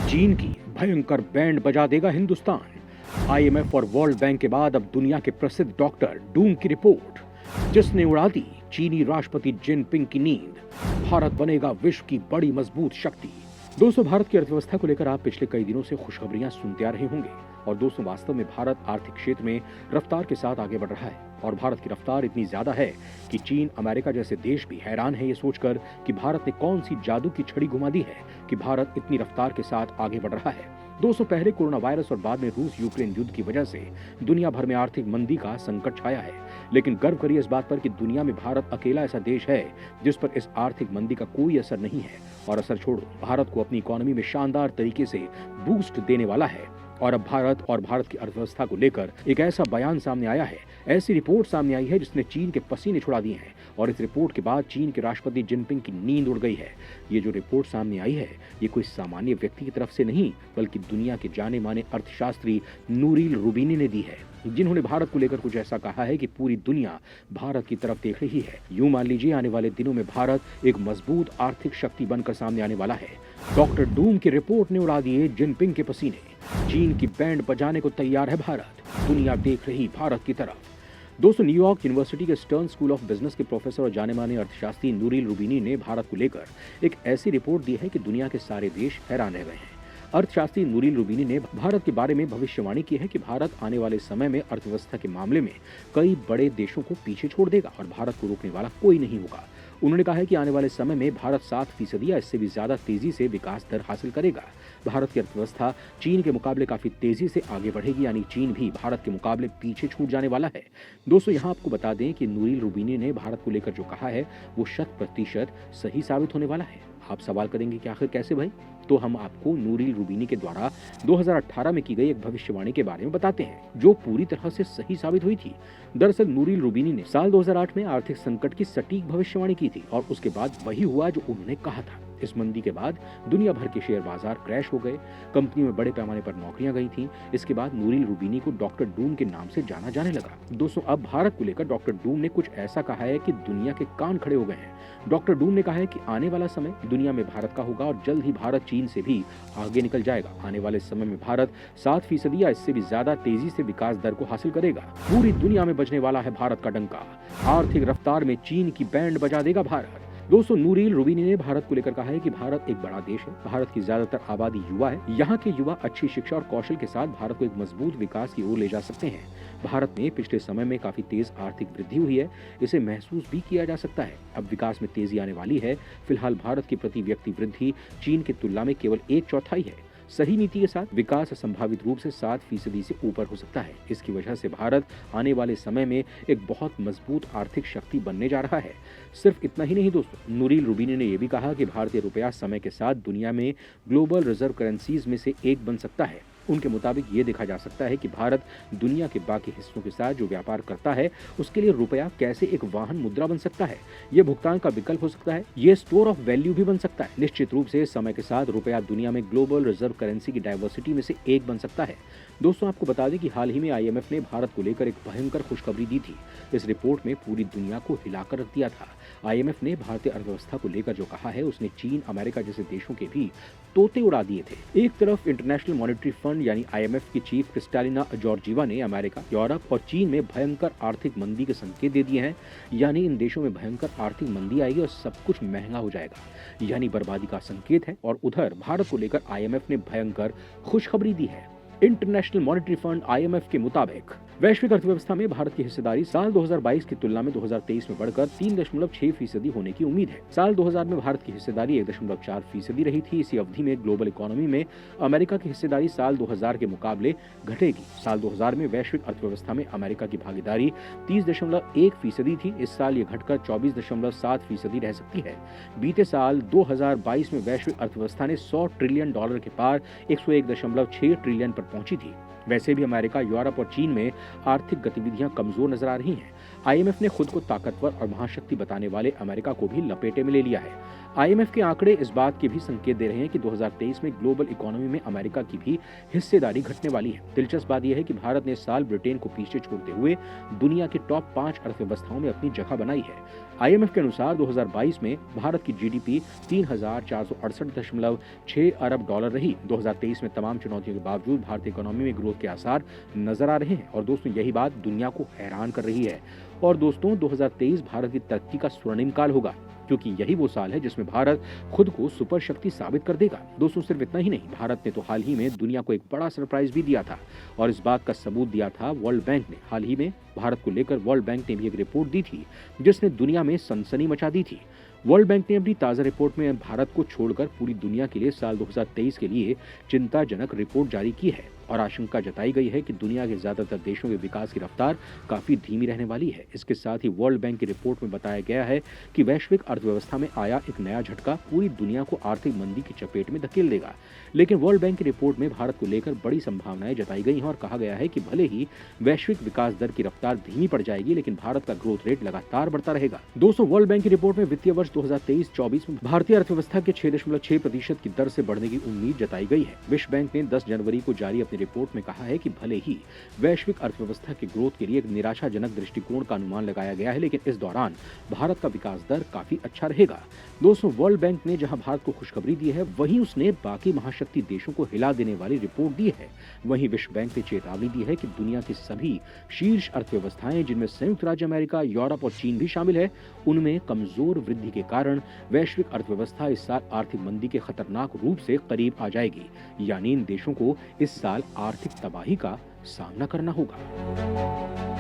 चीन की भयंकर बैंड बजा देगा हिंदुस्तान। आईएमएफ और वर्ल्ड बैंक के बाद अब दुनिया के प्रसिद्ध डॉक्टर डूम की रिपोर्ट, जिसने उड़ा दी चीनी राष्ट्रपति जिनपिंग की नींद। भारत बनेगा विश्व की बड़ी मजबूत शक्ति। दोस्तों, भारत की अर्थव्यवस्था को लेकर आप पिछले कई दिनों से खुशखबरियां सुनते आ रहे होंगे। और दोस्तों, वास्तव में भारत आर्थिक क्षेत्र में रफ्तार के साथ आगे बढ़ रहा है। और भारत की रफ्तार इतनी ज्यादा है कि चीन, अमेरिका जैसे देश भी हैरान है ये सोचकर कि भारत ने कौन सी जादू की छड़ी घुमा दी है कि भारत इतनी रफ्तार के साथ आगे बढ़ रहा है। दोस्तों, पहले कोरोना वायरस और बाद में रूस यूक्रेन युद्ध की वजह से दुनिया भर में आर्थिक मंदी का संकट छाया है। लेकिन गर्व करिए इस बात पर कि दुनिया में भारत अकेला ऐसा देश है जिस पर इस आर्थिक मंदी का कोई असर नहीं है। और असर छोड़ो, भारत को अपनी इकोनॉमी में शानदार तरीके से बूस्ट देने वाला है। और अब भारत और भारत की अर्थव्यवस्था को लेकर एक ऐसा बयान सामने आया है, ऐसी रिपोर्ट सामने आई है जिसने चीन के पसीने छुड़ा दिए हैं। और इस रिपोर्ट के बाद चीन के राष्ट्रपति जिनपिंग की नींद उड़ गई है। ये जो रिपोर्ट सामने आई है, ये कोई सामान्य व्यक्ति की तरफ से नहीं, बल्कि दुनिया के जाने माने अर्थशास्त्री नूरिल रूबिनी ने दी है, जिन्होंने भारत को लेकर कुछ ऐसा कहा है कि पूरी दुनिया भारत की तरफ देख रही है। यूं मान लीजिए, आने वाले दिनों में भारत एक मजबूत आर्थिक शक्ति बनकर सामने आने वाला है। डॉक्टर डूम की रिपोर्ट ने उड़ा दिए जिनपिंग के पसीने। चीन की बैंड बजाने को तैयार है भारत, दुनिया देख रही भारत की तरफ। दोस्तों, न्यूयॉर्क यूनिवर्सिटी के स्टर्न स्कूल ऑफ बिजनेस के प्रोफेसर और जाने माने अर्थशास्त्री नूरिल रूबिनी ने भारत को लेकर एक ऐसी रिपोर्ट दी है कि दुनिया के सारे देश हैरान रह गए हैं। अर्थशास्त्री नूरिल रूबिनी ने भारत के बारे में भविष्यवाणी की है कि भारत आने वाले समय में अर्थव्यवस्था के मामले में कई बड़े देशों को पीछे छोड़ देगा और भारत को रोकने वाला कोई नहीं होगा। उन्होंने कहा है कि आने वाले समय में भारत 7% या इससे भी ज्यादा तेजी से विकास दर हासिल करेगा। भारत की अर्थव्यवस्था चीन के मुकाबले काफी तेजी से आगे बढ़ेगी, यानी चीन भी भारत के मुकाबले पीछे छूट जाने वाला है। दोस्तों, यहाँ आपको बता दें कि नूरिल रूबिनी ने भारत को लेकर जो कहा है वो 100% सही साबित होने वाला है। आप सवाल करेंगे कि आखिर कैसे भाई? तो हम आपको नूरिल रूबिनी के द्वारा 2018 में की गई एक भविष्यवाणी के बारे में बताते हैं, जो पूरी तरह से सही साबित हुई थी। दरअसल नूरिल रूबिनी ने साल 2008 में आर्थिक संकट की सटीक भविष्यवाणी की थी और उसके बाद वही हुआ जो उन्होंने कहा था। इस मंदी के बाद दुनिया भर के शेयर बाजार क्रैश हो गए, कंपनियों में बड़े पैमाने पर नौकरियां गई थीं। इसके बाद नूरिल रूबिनी को डॉक्टर डूम के नाम से जाना जाने लगा। दोस्तों, अब भारत को लेकर डॉक्टर डूम ने कुछ ऐसा कहा है कि दुनिया के कान खड़े हो गए हैं। डॉक्टर डूम ने कहा है कि आने वाला समय दुनिया में भारत का होगा और जल्द ही भारत चीन से भी आगे निकल जाएगा। आने वाले समय में भारत 7% या इससे भी ज्यादा तेजी से विकास दर को हासिल करेगा। पूरी दुनिया में बजने वाला है भारत का डंका। आर्थिक रफ्तार में चीन की बैंड बजा देगा भारत। दोस्तों, नूरिल रूबिनी ने भारत को लेकर कहा है कि भारत एक बड़ा देश है, भारत की ज्यादातर आबादी युवा है। यहाँ के युवा अच्छी शिक्षा और कौशल के साथ भारत को एक मजबूत विकास की ओर ले जा सकते हैं। भारत में पिछले समय में काफी तेज आर्थिक वृद्धि हुई है, इसे महसूस भी किया जा सकता है। अब विकास में तेजी आने वाली है। फिलहाल भारत की प्रति व्यक्ति वृद्धि चीन की तुलना में केवल 1/4 है। सही नीति के साथ विकास संभावित रूप से 7% से ऊपर हो सकता है। इसकी वजह से भारत आने वाले समय में एक बहुत मजबूत आर्थिक शक्ति बनने जा रहा है। सिर्फ इतना ही नहीं दोस्तों, नूरिल रूबिनी ने यह भी कहा कि भारतीय रुपया समय के साथ दुनिया में ग्लोबल रिजर्व करेंसीज में से एक बन सकता है। उनके मुताबिक ये देखा जा सकता है कि भारत दुनिया के बाकी हिस्सों के साथ जो व्यापार करता है उसके लिए रुपया कैसे एक वाहन मुद्रा बन सकता है। ये भुगतान का विकल्प हो सकता है, ये स्टोर ऑफ वैल्यू भी बन सकता है। निश्चित रूप से समय के साथ रुपया दुनिया में ग्लोबल रिजर्व करेंसी की डाइवर्सिटी में से एक बन सकता है। दोस्तों, आपको बता दें कि हाल ही में आईएमएफ ने भारत को लेकर एक भयंकर खुशखबरी दी थी। इस रिपोर्ट में पूरी दुनिया को हिलाकर रख दिया था। आईएमएफ ने भारतीय अर्थव्यवस्था को लेकर जो कहा है उसने चीन, अमेरिका जैसे देशों के भी तोते उड़ा दिए थे। एक तरफ इंटरनेशनल मॉनेटरी फंड यानी आईएमएफ की चीफ क्रिस्टालिना जॉर्जीवा ने अमेरिका, यूरोप और चीन में भयंकर आर्थिक मंदी के संकेत दे दिए हैं, यानी इन देशों में भयंकर आर्थिक मंदी आएगी और सब कुछ महंगा हो जाएगा, यानी बर्बादी का संकेत है। और उधर भारत को लेकर आईएमएफ ने भयंकर खुशखबरी दी है। इंटरनेशनल मॉनेटरी फंड आईएमएफ के मुताबिक वैश्विक अर्थव्यवस्था में भारत की हिस्सेदारी साल 2022 की तुलना में 2023 में बढ़कर 3.6% होने की उम्मीद है। साल 2000 में भारत की हिस्सेदारी 1.4% रही थी। इसी अवधि में ग्लोबल इकोनॉमी में अमेरिका की हिस्सेदारी साल 2000 के मुकाबले घटेगी। साल 2000 में वैश्विक अर्थव्यवस्था में अमेरिका की भागीदारी 30.1% थी। इस साल ये घटकर 24.7% रह सकती है। बीते साल 2022 में वैश्विक अर्थव्यवस्था ने $100 ट्रिलियन के पार 101.6 ट्रिलियन पर पहुंची थी। वैसे भी अमेरिका, यूरोप और चीन में आर्थिक गतिविधियां कमजोर नजर आ रही हैं। आईएमएफ ने खुद को ताकतवर और महाशक्ति बताने वाले अमेरिका को भी लपेटे में ले लिया है। आईएमएफ के आंकड़े इस बात के भी संकेत दे रहे हैं कि 2023 में ग्लोबल इकोनॉमी में अमेरिका की भी हिस्सेदारी घटने वाली है। दिलचस्प बात यह है कि भारत ने इस साल ब्रिटेन को पीछे छोड़ते हुए दुनिया के टॉप 5 अर्थव्यवस्थाओं में अपनी जगह बनाई है। आईएमएफ के अनुसार 2022 में भारत की जीडीपी 3,468.6 अरब डॉलर रही। 2023 में तमाम चुनौतियों के बावजूद भारतीय इकोनॉमी में ग्रोथ के आसार नजर आ रहे हैं और दोस्तों यही बात दुनिया को हैरान कर रही है। और दोस्तों 2023 भारत की तरक्की का स्वर्णिम काल होगा, क्योंकि यही वो साल है जिसमें भारत खुद को सुपर शक्ति साबित कर देगा। दोस्तों सिर्फ इतना ही नहीं, भारत ने तो हाल ही में दुनिया को एक बड़ा सरप्राइज भी दिया था और इस बात का सबूत दिया था वर्ल्ड बैंक ने। हाल ही में भारत को लेकर वर्ल्ड बैंक ने भी एक रिपोर्ट दी थी जिसने दुनिया में सनसनी मचा दी थी। वर्ल्ड बैंक ने अपनी ताजा रिपोर्ट में भारत को छोड़कर पूरी दुनिया के लिए साल 2023 के लिए चिंताजनक रिपोर्ट जारी की है और आशंका जताई गई है कि दुनिया के ज्यादातर देशों के विकास की रफ्तार काफी धीमी रहने वाली है। इसके साथ ही वर्ल्ड बैंक की रिपोर्ट में बताया गया है कि वैश्विक अर्थव्यवस्था में आया एक नया झटका पूरी दुनिया को आर्थिक मंदी की चपेट में धकेल देगा। लेकिन वर्ल्ड बैंक की रिपोर्ट में भारत को लेकर बड़ी संभावनाएं जताई गई हैं और कहा गया है कि भले ही वैश्विक विकास दर की रफ्तार धीमी पड़ जाएगी, लेकिन भारत का ग्रोथ रेट लगातार बढ़ता रहेगा। दोस्तों वर्ल्ड बैंक की रिपोर्ट में वित्तीय वर्ष 2023-24 में भारतीय अर्थव्यवस्था के 6.6% की दर से बढ़ने की उम्मीद जताई गई है। विश्व बैंक ने 10 जनवरी को जारी अपनी रिपोर्ट में कहा है कि भले ही वैश्विक अर्थव्यवस्था के ग्रोथ के लिए एक निराशाजनक दृष्टिकोण का अनुमान लगाया गया है, लेकिन इस दौरान भारत का विकास दर काफी अच्छा रहेगा। दोस्तों वर्ल्ड बैंक ने जहां भारत को खुशखबरी दी है, वहीं उसने बाकी महाशक्ति देशों को हिला देने वाली रिपोर्ट दी है। वहीं विश्व बैंक ने चेतावनी दी है कि दुनिया की सभी शीर्ष अर्थव्यवस्थाएं, जिनमें संयुक्त राज्य अमेरिका, यूरोप और चीन भी शामिल है, उनमें कमजोर वृद्धि के कारण वैश्विक अर्थव्यवस्था इस साल आर्थिक मंदी के खतरनाक रूप से करीब आ जाएगी। यानी इन देशों को इस साल आर्थिक तबाही का सामना करना होगा।